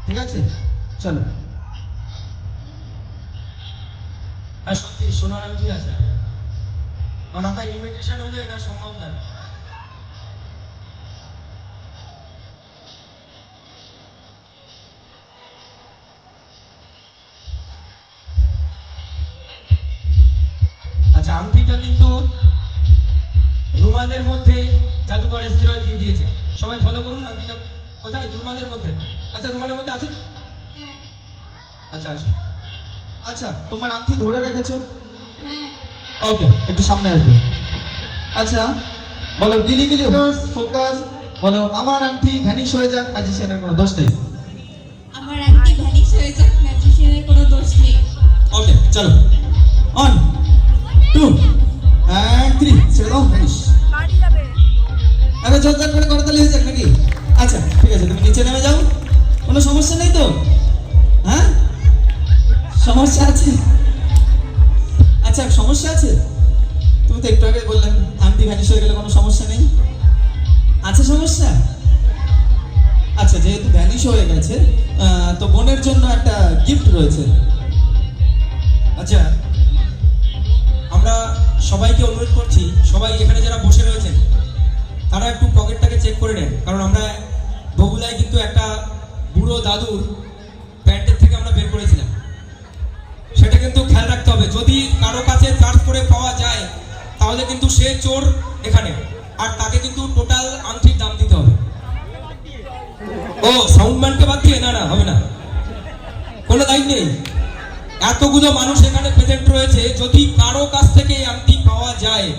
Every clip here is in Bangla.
ঠিক আছে, চলো। আর সত্যি শোনার আমি কি আছে, কারণ আপনার ইনভিটেশন হলে এটা সম্ভব না। আচ্ছা, আংটিটা কিন্তু রুমালের মধ্যে জাদুকর স্থিরয় দিয়ে দিয়েছে। সবাই ফলো করুন। আংটিটা কোথায়? রুমালের মধ্যে। আচ্ছা, রুমালের মধ্যে আছে। আচ্ছা আচ্ছা আচ্ছা, তোমার আংটি ধরে রেখেছো? ওকে, একটু সামনে আসবে। আচ্ছা, বলো গিলি গিলি ফোকাস। বলো আমার আংটি ভ্যানিশ হয়ে যাক, ম্যাজিশিয়ানের কোনো দোষ নেই। আমার আংটি ভ্যানিশ হয়ে যাক, ম্যাজিশিয়ানের কোনো দোষ নেই। ওকে, চলো। অন, 2 and 3, ছেড়ে দাও, ভ্যানিশ। এবার জোরদার করে করতালি হয়ে যাক নাকি? আচ্ছা ঠিক আছে, তুমি নিচে নেমে যাও। কোনো সমস্যা নেই তো? হ্যাঁ, সমস্যা আছে? আচ্ছা, সমস্যা আছে? তুমি তো একটু আগে বললেন আংটি ভ্যানিশ হয়ে গেলে কোনো সমস্যা নেই। আছে সমস্যা? আচ্ছা, যেহেতু ভ্যানিশ হয়ে গেছে, তো বোনের জন্য একটা গিফট রয়েছে। আচ্ছা, আমরা সবাইকে অনুরোধ করছি, সবাই এখানে যারা বসে রয়েছেন তারা একটু পকেটটাকে চেক করে নেন, কারণ আমরা বগুলায় কিন্তু একটা বুড়ো দাদুর প্যান্টের থেকে আমরা বের করেছিলাম। সেটা কিন্তু খেয়াল রাখতে হবে। যদি কারো কাছে চার্জ করে পাওয়া যায় তাহলে কিন্তু সে চোর এখানে, আর তাকে কিন্তু টোটাল আংটির দাম দিতে হবে। ও, সাউন্ডম্যানকে বাদ দিয়ে? না না, হবে না, কোনো দায়িত্ব নেই। এতগুলো মানুষ এখানে প্রেজেন্ট রয়েছে, যদি কারো কাছ থেকে এই আংটি পাওয়া যায়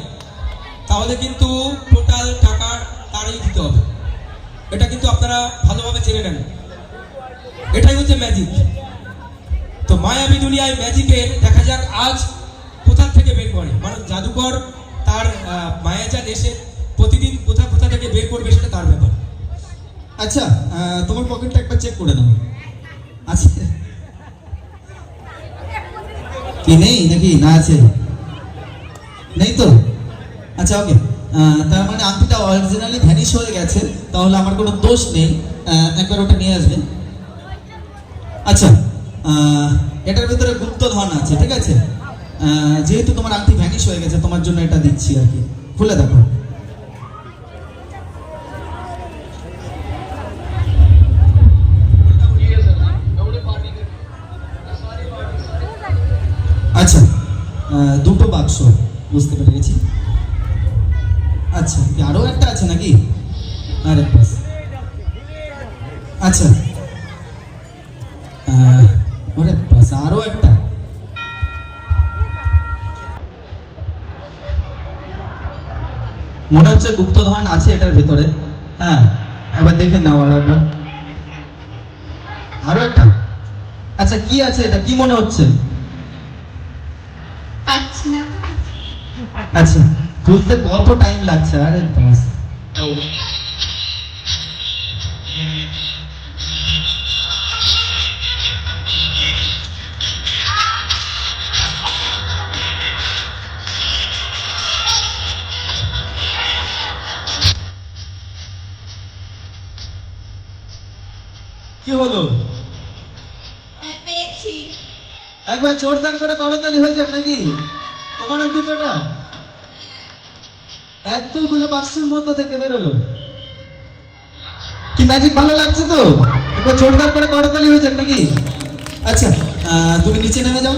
তাহলে কিন্তু টোটাল টাকা তারই দিতে হবে। এটা কিন্তু আপনারা ভালোভাবে জেনে নেন। এটাই হচ্ছে ম্যাজিক। তো মায়াবী দুনিয়ায় ম্যাজিকের দেখা যাক আজ কোথা থেকে বের করে মানুষ। জাদুকর তার মায়াজাল এসে প্রতিদিন কোথা কোথা থেকে বের করবে সেটা তার ব্যাপার। আচ্ছা, তোমার পকেটটা একবার চেক করে নাও। আছে কি নেই নাকি? না আছে, নেই তো? আচ্ছা ওকে, তার মানে আংটিটা অরিজিনালি ভ্যানিশ হয়ে গেছে, তাহলে আমার কোনো দোষ নেই। একবার ওটা নিয়ে আসবেন। আচ্ছা, এটার ভিতরে গুপ্তধন আছে, ঠিক আছে? যেহেতু তোমার আংটি ভ্যানিশ হয়ে গেছে, তোমার জন্য এটা দিচ্ছি আর কি। খুলে দেখো। আচ্ছা, দুটো বাক্স, বুঝতে পেরেছি। আচ্ছা, কি আরো একটা আছে নাকি? আরে বাস। আচ্ছা, ওরে বাস, আরো একটা। মনে হচ্ছে গুপ্তধন আছে এটার ভিতরে। হ্যাঁ, একবার দেখে নাও একবার। আরো একটা। আচ্ছা, কি আছে এটা? কি মনে হচ্ছে? আচ্ছা, বুঝতে কত টাইম লাগছে? আরে বাস। কি হলো? পেয়েছি। একবার জোরদার করে করতালি হয়ে যাক নাকি? তোমার দুটোটা এতগুলো বাক্সের মধ্যে থেকে বেরোলো। কি ম্যাজিক ভালো লাগছে তো? একবার জোরদার করে করতালি হয়ে যাক নাকি? আচ্ছা, তুমি নিচে নেমে যাও।